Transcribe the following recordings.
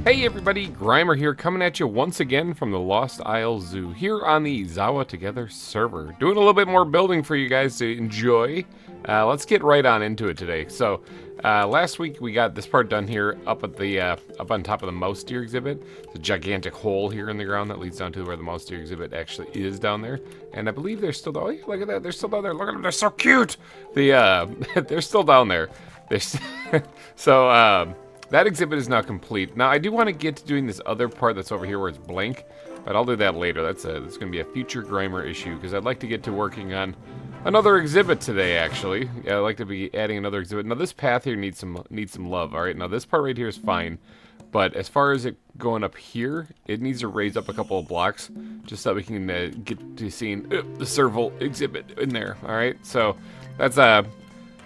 Hey everybody, GReimer here, coming at you once again from the Lost Isle Zoo, here on the ZAWA Together server. Doing a little bit more building for you guys to enjoy. Let's get right on into it today. So, last week we got this part done here up at the up on top of the mouse deer exhibit. It's a gigantic hole here in the ground that leads down to where the mouse deer exhibit actually is down there. And I believe they're still down. Oh, yeah, look at that, they're still down there. Look at them, they're so cute. They're still down there. That exhibit is now complete. Now, I do want to get to doing this other part that's over here where it's blank, but I'll do that later. That's going to be a future GReimer issue, because I'd like to get to working on another exhibit today, actually. Yeah, I'd like to be adding another exhibit. Now, this path here needs some love, all right? Now, this part right here is fine, but as far as it going up here, it needs to raise up a couple of blocks, just so we can get to seeing the serval exhibit in there, all right? So,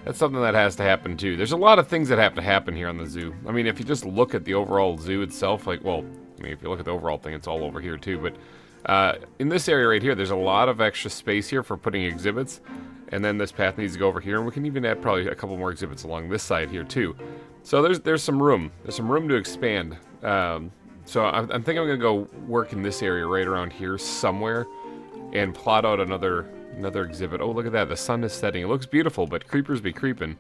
that's something that has to happen too. There's a lot of things that have to happen here on the zoo. I mean, if you just look at the overall zoo itself, like, well, I mean, if you look at the overall thing, it's all over here too. But in this area right here, there's a lot of extra space here for putting exhibits. And then this path needs to go over here. And we can even add probably a couple more exhibits along this side here too. So there's some room. There's some room to expand. So I'm thinking I'm going to go work in this area right around here somewhere and plot out another exhibit. Oh, look at that. The sun is setting. It looks beautiful, but creepers be creeping.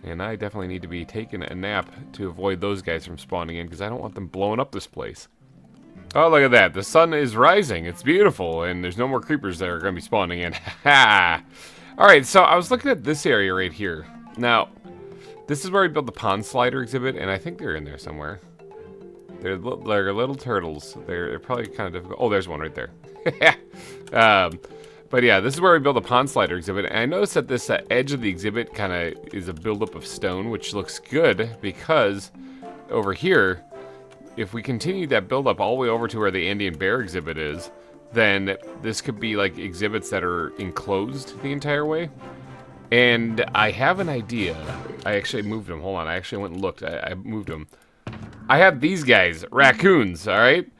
And I definitely need to be taking a nap to avoid those guys from spawning in, because I don't want them blowing up this place. Oh, look at that. The sun is rising. It's beautiful, and there's no more creepers that are going to be spawning in. Ha! Alright, so I was looking at this area right here. Now, this is where we built the pond slider exhibit, and I think they're in there somewhere. They're little turtles. They're probably kind of difficult. Oh, there's one right there. But yeah, this is where we build a pond slider exhibit, and I noticed that this edge of the exhibit kind of is a buildup of stone, which looks good, because over here, if we continue that buildup all the way over to where the Andean bear exhibit is, then this could be like exhibits that are enclosed the entire way. And I have an idea. I actually moved them. Hold on, I actually went and looked. I moved them. I have these guys, raccoons, all right?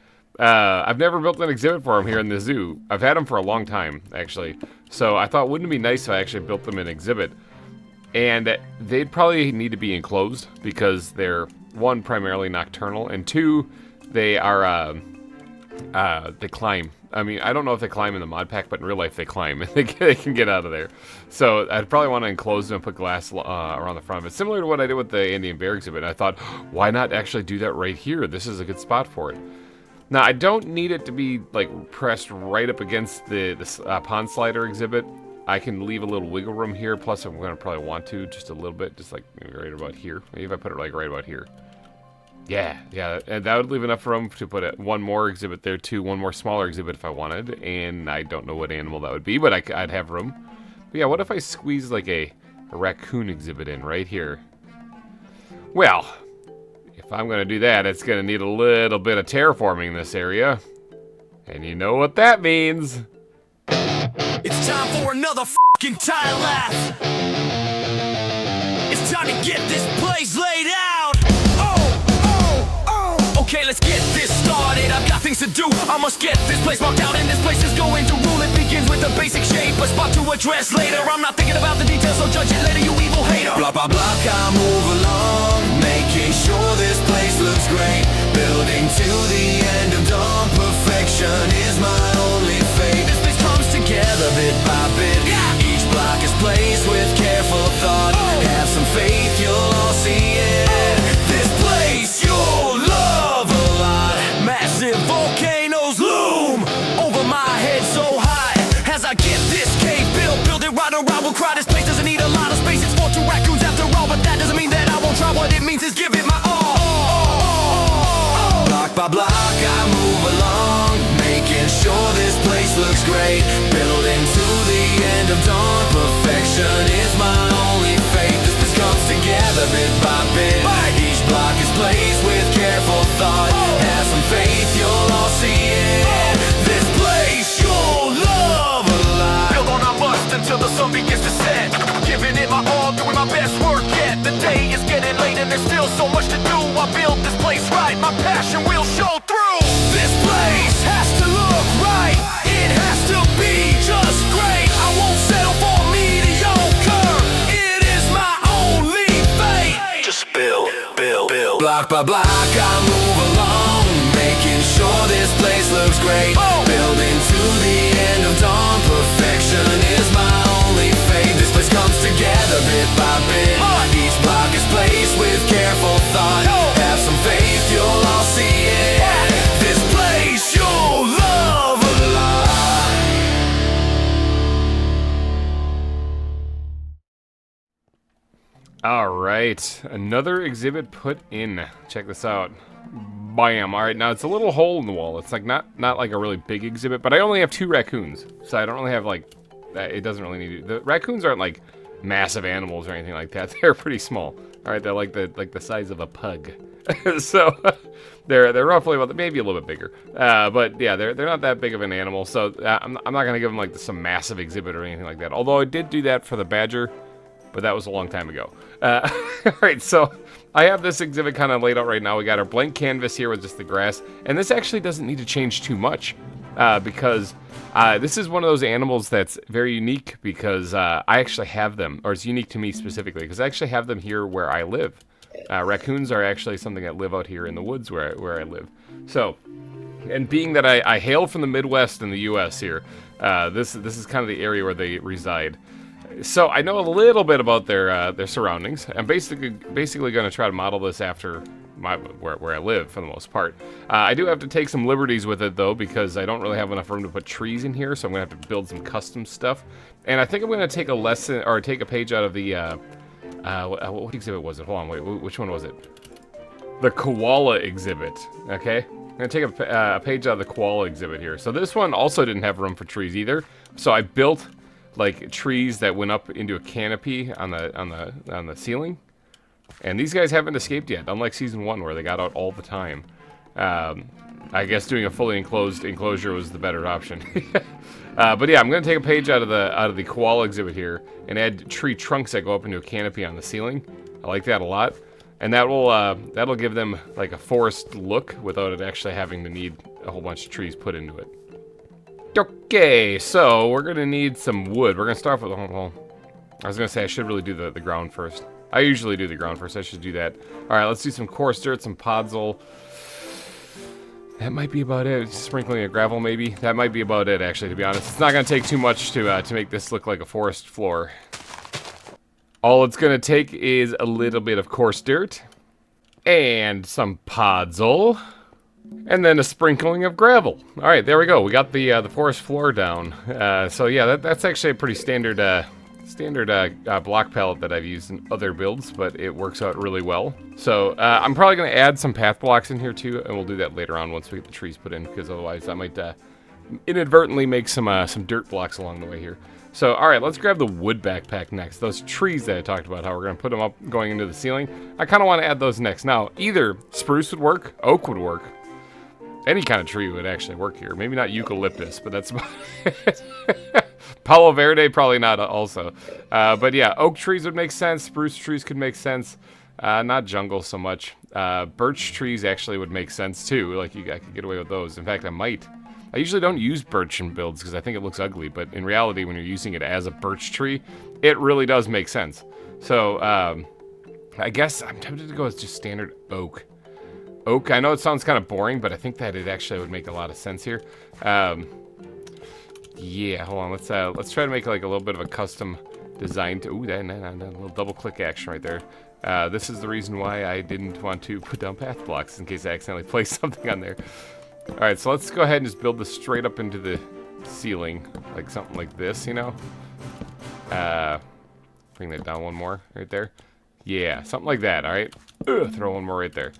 I've never built an exhibit for them here in the zoo. I've had them for a long time, actually. So I thought, wouldn't it be nice if I actually built them an exhibit? And they'd probably need to be enclosed, because they're, one, primarily nocturnal, and two, they are, they climb. I mean, I don't know if they climb in the mod pack, but in real life they climb, and they can get out of there. So I'd probably want to enclose them and put glass around the front of it. Similar to what I did with the Andean bear exhibit. I thought, why not actually do that right here? This is a good spot for it. Now, I don't need it to be, like, pressed right up against the pond slider exhibit. I can leave a little wiggle room here, plus I'm going to probably want to, just a little bit, just like maybe right about here. Maybe if I put it, like, right about here. Yeah, and that would leave enough room to put one more exhibit there, too. One more smaller exhibit if I wanted, and I don't know what animal that would be, but I'd have room. But yeah, what if I squeeze, like, a raccoon exhibit in right here? Well, if I'm going to do that, it's going to need a little bit of terraforming in this area. And you know what that means. It's time for another f***ing tile lapse. It's time to get this place laid out. Okay, let's get this started. I've got things to do. I must get this place marked out, and this place is going to rule. It begins with a basic shape, a spot to address later. I'm not thinking about the details, so judge it later, you evil hater. Block by block, I move along, making sure this place looks great. Building to the end of dawn. Perfection is my only fate. This place comes together bit by bit. Each block is placed with careful thought. Have some faith, you'll all see it. This place you'll love a lot. Massive volcanoes loom over my head so high. As I get this cave built, build it right around. We'll cry. This place doesn't need a lot of space. It's for two raccoons after all, but that doesn't mean that I won't try. What it means is give it my all. Block by block, I move along, making sure this place looks great. Building to the end of dawn. Perfection is my only fate. This place comes together bit by bit. Each block is placed with careful thought. Have some faith, you'll all see it. This place you'll love a lot. Build on, I must until the sun begins to set. Giving it my all, doing my best work yet. The day is getting late and there's still so much to do. I built this place right, my passion will show through. This place has to look right. It has to be just great. I won't settle for mediocre. It is my only fate. Just build. Block by block, I move along. is great. Building to the end of dawn. Perfection is my only fate. This place comes together bit by bit. Each block is placed with careful thought. Have some faith, you'll all see it. This place you'll love a lot. All right, another exhibit put in. Check this out. Bam. All right, now it's a little hole in the wall. It's like not like a really big exhibit, but I only have 2 raccoons, so I don't really have like it doesn't really need the raccoons aren't like massive animals or anything like that. They're pretty small. All right, they're like the size of a pug. So they're roughly about maybe a little bit bigger. But yeah, they're not that big of an animal. So I'm not gonna give them like some massive exhibit or anything like that. Although I did do that for the badger, but that was a long time ago. All right, so I have this exhibit kind of laid out right now. We got our blank canvas here with just the grass, and this actually doesn't need to change too much because this is one of those animals that's very unique because I actually have them, or it's unique to me specifically because I actually have them here where I live. Raccoons are actually something that live out here in the woods where I live. So, and being that I hail from the Midwest in the U.S. here, this is kind of the area where they reside. So I know a little bit about their surroundings. I'm basically going to try to model this after where I live for the most part. I do have to take some liberties with it though because I don't really have enough room to put trees in here, so I'm going to have to build some custom stuff. And I think I'm going to take a page out of the what exhibit was it? Hold on, wait, which one was it? The koala exhibit. Okay, I'm going to take a page out of the koala exhibit here. So this one also didn't have room for trees either. So I built like trees that went up into a canopy on the ceiling, and these guys haven't escaped yet, unlike season 1 where they got out all the time. I guess doing a fully enclosed enclosure was the better option. But yeah, I'm gonna take a page out of the koala exhibit here and add tree trunks that go up into a canopy on the ceiling. I like that a lot, and that'll give them like a forest look without it actually having to need a whole bunch of trees put into it. Okay, so we're gonna need some wood. We're gonna start with, well, I was gonna say I should really do the ground first. I usually do the ground first. I should do that. All right, let's do some coarse dirt, some podzol. That might be about it. Sprinkling of gravel, maybe. That might be about it, actually, to be honest. It's not gonna take too much to make this look like a forest floor. All it's gonna take is a little bit of coarse dirt and some podzol. And then a sprinkling of gravel. All right, there we go. We got the forest floor down. So yeah, that's actually a pretty standard block palette that I've used in other builds, but it works out really well. So I'm probably going to add some path blocks in here too, and we'll do that later on once we get the trees put in, because otherwise I might inadvertently make some dirt blocks along the way here. So all right, let's grab the wood backpack next. Those trees that I talked about, how we're going to put them up going into the ceiling. I kind of want to add those next. Now, either spruce would work, oak would work. Any kind of tree would actually work here. Maybe not eucalyptus, but that's about it. Palo Verde, probably not also. But yeah, oak trees would make sense. Spruce trees could make sense. Not jungle so much. Birch trees actually would make sense too. Like I could get away with those. In fact, I might. I usually don't use birch in builds because I think it looks ugly. But in reality, when you're using it as a birch tree, it really does make sense. So I guess I'm tempted to go with just standard oak. Oak, I know it sounds kind of boring, but I think that it actually would make a lot of sense here. Yeah, hold on, let's try to make like a little bit of a custom design to, ooh, that little double click action right there. This is the reason why I didn't want to put down path blocks in case I accidentally placed something on there. All right, so let's go ahead and just build this straight up into the ceiling, like something like this, you know? Bring that down one more right there. Yeah, something like that, all right? Throw one more right there.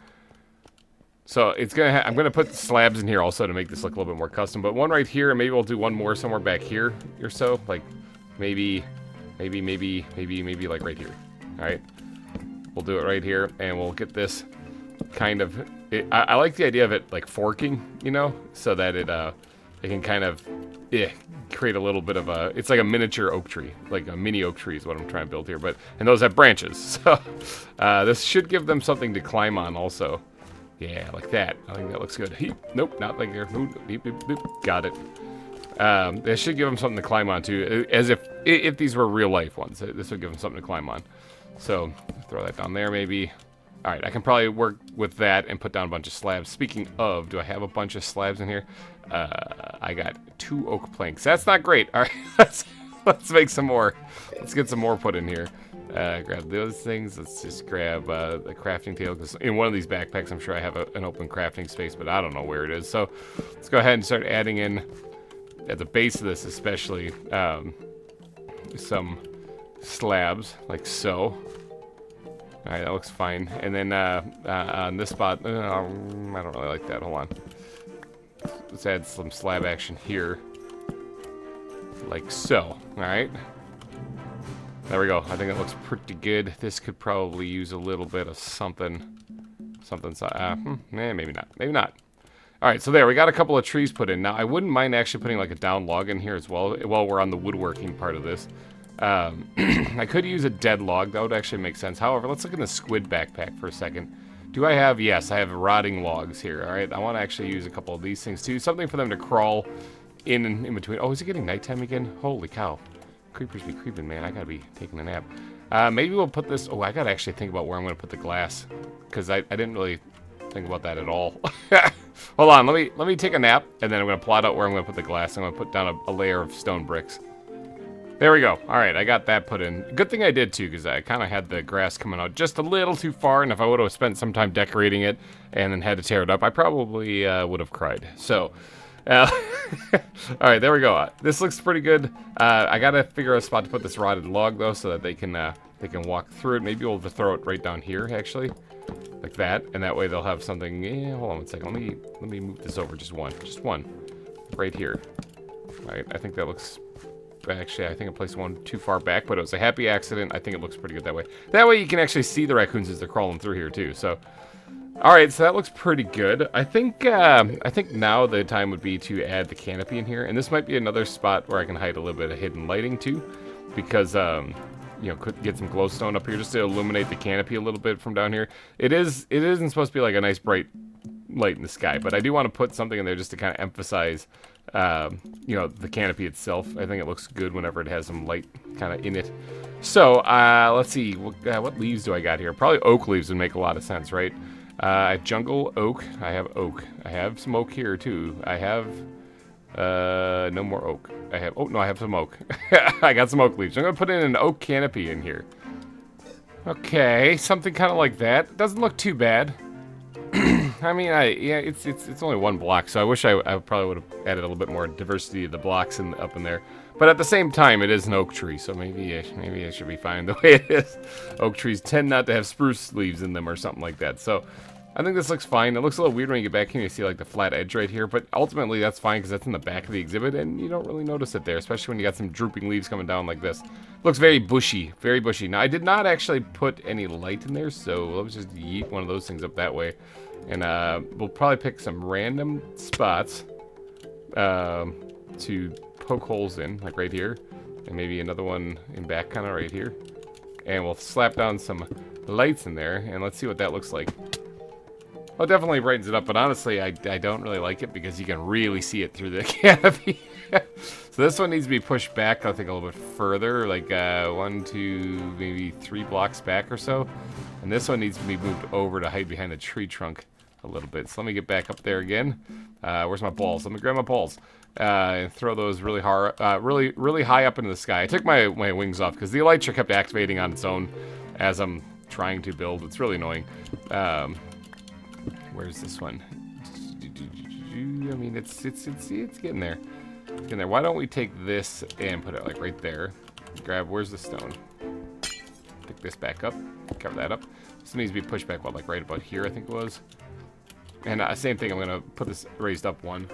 So it's gonna I'm gonna put slabs in here also to make this look a little bit more custom, but one right here, and maybe we'll do one more somewhere back here or so, like maybe like right here. All right, we'll do it right here, and we'll get this kind of. I like the idea of it like forking, you know, so that it can kind of create a little bit of a. It's like a miniature oak tree, like a mini oak tree is what I'm trying to build here, and those have branches, so this should give them something to climb on also. Yeah, like that. I think that looks good. Nope, not like there. Got it. This should give them something to climb onto, as if these were real life ones. This would give them something to climb on. So throw that down there, maybe. All right, I can probably work with that and put down a bunch of slabs. Speaking of, do I have a bunch of slabs in here? I got 2 oak planks. That's not great. All right, let's make some more. Let's get some more put in here. Grab those things. Let's just grab the crafting table, because in one of these backpacks, I'm sure I have an open crafting space, but I don't know where it is. So let's go ahead and start adding in, at the base of this especially, some slabs, like so. All right, that looks fine. And then on this spot, I don't really like that. Hold on. Let's add some slab action here, like so. All right. There we go. I think it looks pretty good. This could probably use a little bit of something. Maybe not. Maybe not. All right, so there, we got a couple of trees put in. Now, I wouldn't mind actually putting like a down log in here as well, while we're on the woodworking part of this. I could use a dead log. That would actually make sense. However, let's look in the squid backpack for a second. Do I have, yes, I have rotting logs here. All right, I want to actually use a couple of these things too. Something for them to crawl in between. Oh, is it getting nighttime again? Holy cow. Creepers be creeping, man. I gotta be taking a nap. Maybe we'll put this... Oh, I gotta actually think about where I'm gonna put the glass, because I didn't really think about that at all. Hold on, let me take a nap, and then I'm gonna plot out where I'm gonna put the glass. I'm gonna put down a layer of stone bricks. There we go. All right, I got that put in. Good thing I did too, because I kind of had the grass coming out just a little too far, and if I would have spent some time decorating it and then had to tear it up, I probably would have cried. So, all right, there we go. This looks pretty good. I gotta figure out a spot to put this rotted log though, so that they can walk through it. Maybe we'll throw it right down here, actually, like that, and that way they'll have something. Yeah, hold on one second. Let me move this over just one, right here. All right, I think that looks. Actually, I think I placed one too far back, but it was a happy accident. I think it looks pretty good that way. That way you can actually see the raccoons as they're crawling through here too. So, all right, so that looks pretty good. I think now the time would be to add the canopy in here, and this might be another spot where I can hide a little bit of hidden lighting too, because you know, could get some glowstone up here just to illuminate the canopy a little bit from down here. It isn't supposed to be like a nice bright light in the sky, but I do want to put something in there just to kind of emphasize you know, the canopy itself. I think it looks good whenever it has some light kind of in it. So let's see, what leaves do I got here? Probably oak leaves would make a lot of sense, right? I have jungle oak. I have oak. I have some oak here too. I have no more oak. I have, oh no, I have some oak. I got some oak leaves. I'm gonna put in an oak canopy in here. Okay, something kind of like that. Doesn't look too bad. I mean, yeah, it's only one block, so I wish I probably would have added a little bit more diversity of the blocks up in there. But at the same time, it is an oak tree, so maybe it should be fine the way it is. Oak trees tend not to have spruce leaves in them or something like that. So I think this looks fine. It looks a little weird when you get back here and you see like the flat edge right here, but ultimately that's fine because that's in the back of the exhibit and you don't really notice it there, especially when you got some drooping leaves coming down like this. Looks very bushy, very bushy. Now I did not actually put any light in there, so let's just yeet one of those things up that way. And we'll probably pick some random spots to poke holes in, like right here. And maybe another one in back, kind of right here. And we'll slap down some lights in there, and let's see what that looks like. Well, it definitely brightens it up, but honestly, I don't really like it because you can really see it through the canopy. So this one needs to be pushed back, I think, a little bit further, like 1, 2, maybe 3 blocks back or so. And this one needs to be moved over to hide behind the tree trunk a little bit. So let me get back up there again. Where's my balls? Let me grab my balls and throw those really high up into the sky. I took my wings off because the elytra kept activating on its own as I'm trying to build. It's really annoying. Where's this one? I mean, it's getting there. It's getting there. Why don't we take this and put it like right there? Grab, where's the stone? Pick this back up. Cover that up. This needs to be pushed back, what, like right about here, I think it was. And same thing, I'm gonna put this raised up one.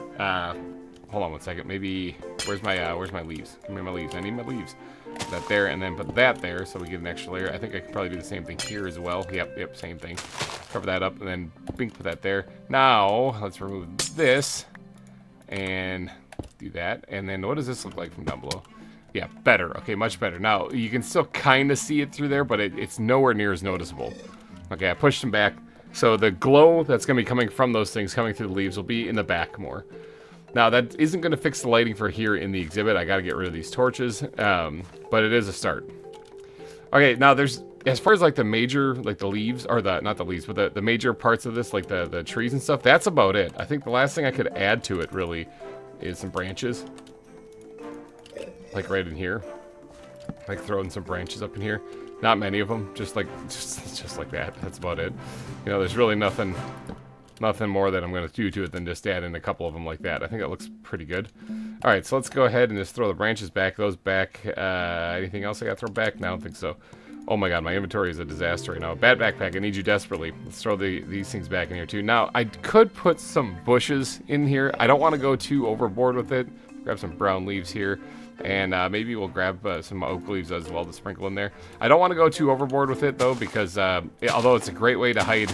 Hold on one second. Maybe where's my leaves? Give me my leaves. I need my leaves. Put that there, and then put that there, so we get an extra layer. I think I could probably do the same thing here as well. Yep, same thing. Cover that up, and then bing, put that there. Now let's remove this and do that. And then what does this look like from down below? Yeah, better. Okay, much better. Now you can still kind of see it through there, but it's nowhere near as noticeable. Okay, I pushed them back. So the glow that's going to be coming from those things coming through the leaves will be in the back more. Now that isn't going to fix the lighting for here in the exhibit. I got to get rid of these torches, but it is a start. Okay, now there's as far as like the major, like the leaves, or the, not the leaves, but the major parts of this, like the trees and stuff, that's about it. I think the last thing I could add to it really is some branches. Like right in here. Like throwing some branches up in here. Not many of them, just like that. That's about it. You know, there's really nothing more that I'm going to do to it than just add in a couple of them like that. I think that looks pretty good. All right, so let's go ahead and just throw the branches back. Those back. Anything else I got to throw back? No, I don't think so. Oh my god, my inventory is a disaster right now. Bad backpack, I need you desperately. Let's throw these things back in here too. Now, I could put some bushes in here. I don't want to go too overboard with it. Grab some brown leaves here. And maybe we'll grab some oak leaves as well to sprinkle in there. I don't want to go too overboard with it though, because although it's a great way to hide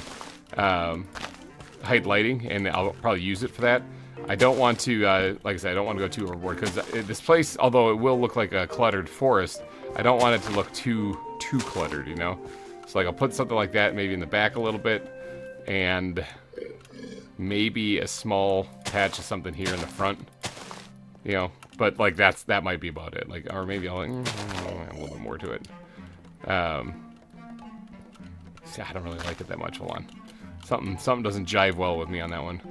lighting, and I'll probably use it for that, I don't want to, like I said, I don't want to go too overboard, because this place, although it will look like a cluttered forest, I don't want it to look too cluttered, you know? So like I'll put something like that maybe in the back a little bit, and maybe a small patch of something here in the front, you know? But like that might be about it. Like, or maybe I'll add a little bit more to it. See, I don't really like it that much. Hold on, something doesn't jive well with me on that one.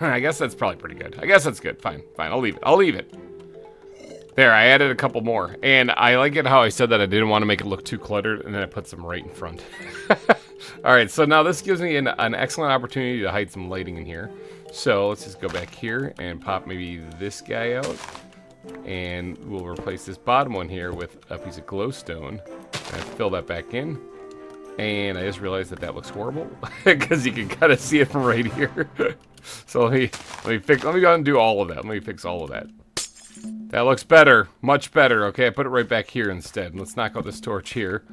I guess that's probably pretty good. I guess that's good. Fine. I'll leave it. There, I added a couple more, and I like it how I said that I didn't want to make it look too cluttered, and then I put some right in front. All right, so now this gives me an excellent opportunity to hide some lighting in here. So let's just go back here and pop maybe this guy out, and we'll replace this bottom one here with a piece of glowstone, and fill that back in. And I just realized that looks horrible because you can kind of see it from right here. So let me go ahead and do all of that. Let me fix all of that. That looks better, much better. Okay, I put it right back here instead. Let's knock out this torch here.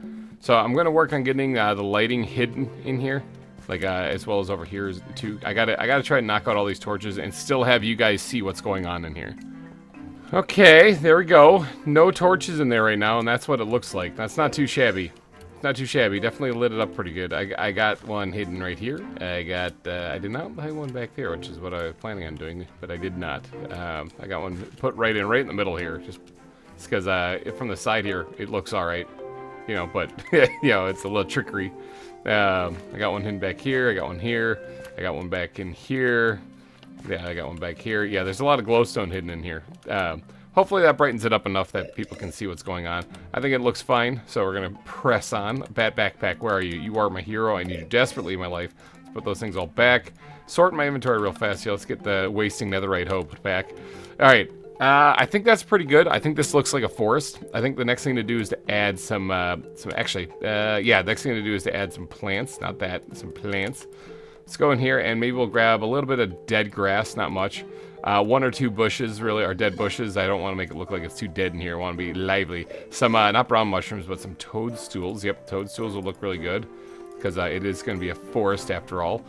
So I'm gonna work on getting the lighting hidden in here, like as well as over here too. I gotta try and knock out all these torches and still have you guys see what's going on in here. Okay, there we go. No torches in there right now, and that's what it looks like. That's not too shabby. Not too shabby. Definitely lit it up pretty good. I got one hidden right here. I did not buy one back there, which is what I was planning on doing, but I did not. I got one put right in the middle here, just because from the side here it looks all right, you know. But you know, it's a little trickery. I got one hidden back here. I got one here. I got one back in here. Yeah, I got one back here. Yeah, there's a lot of glowstone hidden in here. Hopefully that brightens it up enough that people can see what's going on. I think it looks fine, so we're going to press on. Bat Backpack, where are you? You are my hero. I need you desperately in my life. Let's put those things all back. Sort my inventory real fast here. Let's get the wasting netherite hope back. All right. I think that's pretty good. I think this looks like a forest. I think the next thing to do is to add some next thing to do is to add some plants. Not that, some plants. Let's go in here and maybe we'll grab a little bit of dead grass, not much. One or two bushes really are dead bushes. I don't want to make it look like it's too dead in here. I want to be lively. Some, not brown mushrooms, but some toadstools. Yep, toadstools will look really good because it is going to be a forest after all.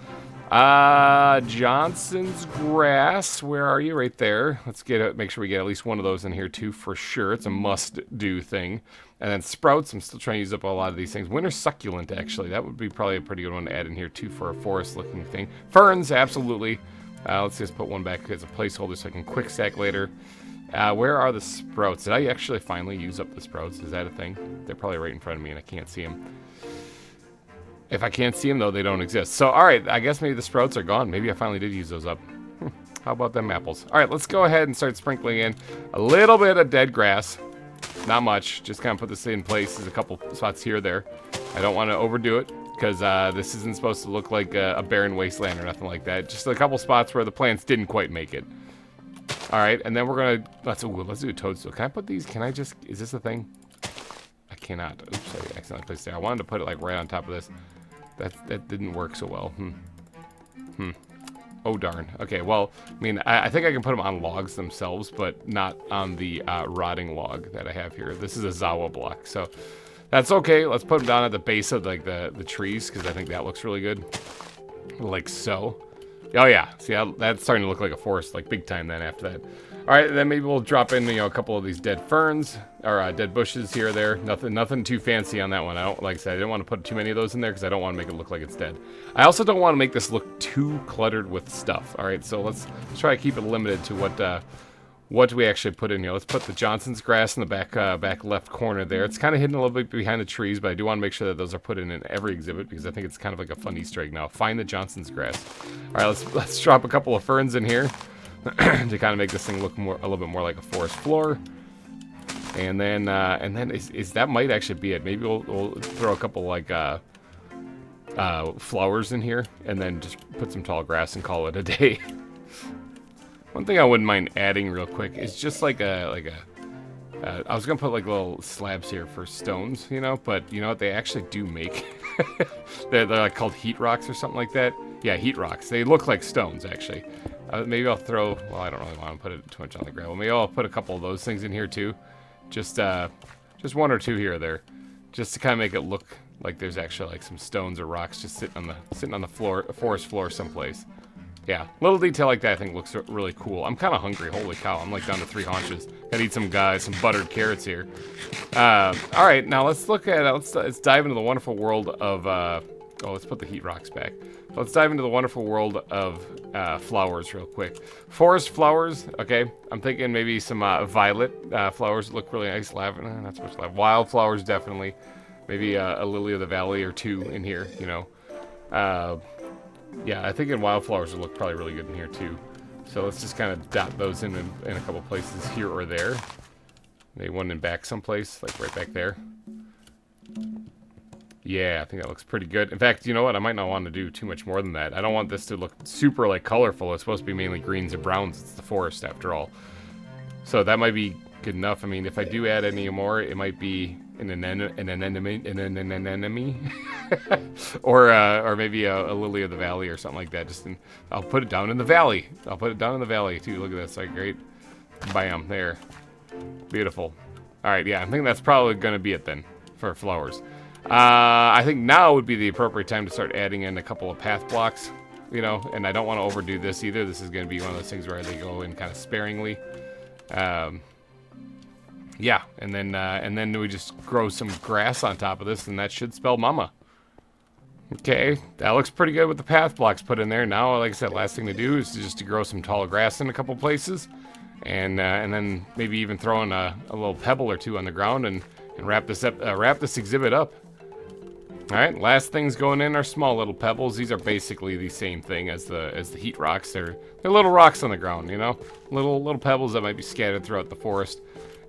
Johnson's grass, where are you? Right there. Let's make sure we get at least one of those in here too, for sure. It's a must-do thing. And then sprouts, I'm still trying to use up a lot of these things. Winter succulent, actually. That would be probably a pretty good one to add in here too for a forest-looking thing. Ferns, absolutely. Let's just put one back as a placeholder so I can quick stack later. Where are the sprouts? Did I actually finally use up the sprouts? Is that a thing? They're probably right in front of me and I can't see them. If I can't see them, though, they don't exist. So, all right, I guess maybe the sprouts are gone. Maybe I finally did use those up. How about them apples? All right, let's go ahead and start sprinkling in a little bit of dead grass. Not much. Just kind of put this in place. There's a couple spots here or there. I don't want to overdo it because this isn't supposed to look like a barren wasteland or nothing like that. Just a couple spots where the plants didn't quite make it. All right, and then we're going to... Let's do a toadstool. Can I put these... Is this a thing? I cannot. Oops, I accidentally placed it there. I wanted to put it like right on top of this. That didn't work so well. Oh, darn. Okay, well, I mean, I think I can put them on logs themselves, but not on the rotting log that I have here. This is a ZAWA block, so that's okay. Let's put them down at the base of like the trees, because I think that looks really good. Like so. Oh, yeah. See, that's starting to look like a forest, like big time then after that. All right, then maybe we'll drop in, a couple of these dead ferns, or dead bushes here or there. Nothing too fancy on that one. Like I said, I didn't want to put too many of those in there because I don't want to make it look like it's dead. I also don't want to make this look too cluttered with stuff. All right, so let's try to keep it limited to what do we actually put in here? Let's put the Johnson's grass in the back left corner there. It's kind of hidden a little bit behind the trees, but I do want to make sure that those are put in every exhibit because I think it's kind of like a fun Easter egg now. Find the Johnson's grass. All right, let's drop a couple of ferns in here to kind of make this thing look a little bit more like a forest floor. And then that might actually be it. Maybe we'll throw a couple like flowers in here, and then just put some tall grass and call it a day. One thing I wouldn't mind adding real quick is just like I was gonna put like little slabs here for stones, you know, but you know what they actually do make? they're like called heat rocks or something like that. Yeah, heat rocks. They look like stones actually. Maybe I'll throw. Well, I don't really want to put it too much on the gravel. Maybe I'll put a couple of those things in here too. Just one or two here or there, just to kind of make it look like there's actually like some stones or rocks just sitting on the floor, forest floor someplace. Yeah, little detail like that I think looks really cool. I'm kind of hungry. Holy cow, I'm like down to 3 haunches. Gotta eat some buttered carrots here. All right, now let's look at let's dive into the wonderful world of. Let's put the heat rocks back. Let's dive into the wonderful world of flowers real quick. Forest flowers, okay. I'm thinking maybe some violet flowers look really nice. Lavender, not so much lavender. Wildflowers definitely. Maybe a lily of the valley or two in here, you know. Yeah, I think wildflowers would look probably really good in here too. So let's just kind of dot those in a couple places here or there. Maybe one in back someplace, like right back there. Yeah, I think that looks pretty good. In fact, you know what? I might not want to do too much more than that. I don't want this to look super like colorful. It's supposed to be mainly greens and browns. It's the forest after all. So that might be good enough. I mean, if I do add any more, it might be an anemone, or maybe a lily of the valley or something like that. I'll put it down in the valley. I'll put it down in the valley too. Look at this, like great, bam, there, beautiful. All right, yeah, I think that's probably gonna be it then for flowers. I think now would be the appropriate time to start adding in a couple of path blocks, you know, and I don't want to overdo this either. This is going to be one of those things where they go in kind of sparingly. Yeah, and then we just grow some grass on top of this, and that should spell mama. Okay, that looks pretty good with the path blocks put in there. Now, like I said, last thing to do is just to grow some tall grass in a couple places, and then maybe even throw in a little pebble or two on the ground and wrap this exhibit up. All right, last things going in are small little pebbles. These are basically the same thing as the heat rocks. They're little rocks on the ground, you know, little pebbles that might be scattered throughout the forest.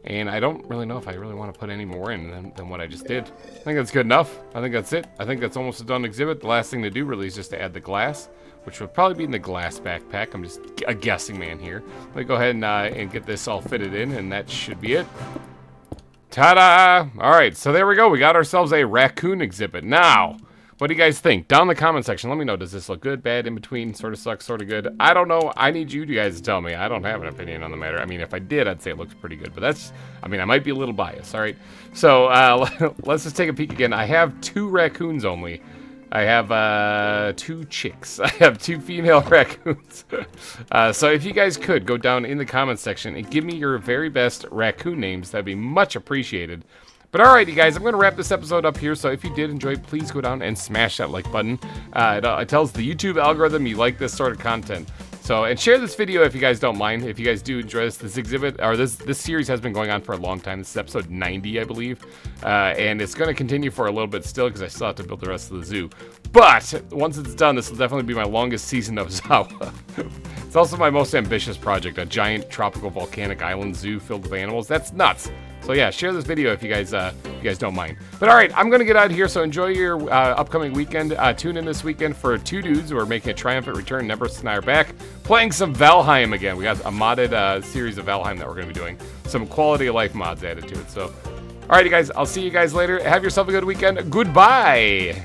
And I don't really know if I really want to put any more in than what I just did. I think that's good enough. I think that's it. I think that's almost a done exhibit. The last thing to do really is just to add the glass, which would probably be in the glass backpack. I'm just a guessing man here. Let me go ahead and get this all fitted in, and that should be it. Ta-da! All right, so there we go. We got ourselves a raccoon exhibit. Now, what do you guys think? Down in the comment section, let me know. Does this look good, bad, in between, sort of sucks, sort of good? I don't know. I need you guys to tell me. I don't have an opinion on the matter. I mean, if I did, I'd say it looks pretty good. But I might be a little biased, all right? So let's just take a peek again. I have 2 raccoons only. I have 2 chicks. I have 2 female raccoons. So if you guys could go down in the comments section and give me your very best raccoon names, that'd be much appreciated. But alright, you guys, I'm going to wrap this episode up here. So if you did enjoy, please go down and smash that like button. It tells the YouTube algorithm you like this sort of content. So, and share this video if you guys don't mind. If you guys do enjoy this exhibit, or this series has been going on for a long time. This is episode 90, I believe. And it's going to continue for a little bit still because I still have to build the rest of the zoo. But once it's done, this will definitely be my longest season of ZAWA. It's also my most ambitious project, a giant tropical volcanic island zoo filled with animals. That's nuts. So yeah, share this video if you guys don't mind. But all right, I'm gonna get out of here. So enjoy your upcoming weekend. Tune in this weekend for 2 dudes who are making a triumphant return. Nebrus and I are back playing some Valheim again. We got a modded series of Valheim that we're gonna be doing. Some quality of life mods added to it. So, all right, you guys, I'll see you guys later. Have yourself a good weekend. Goodbye.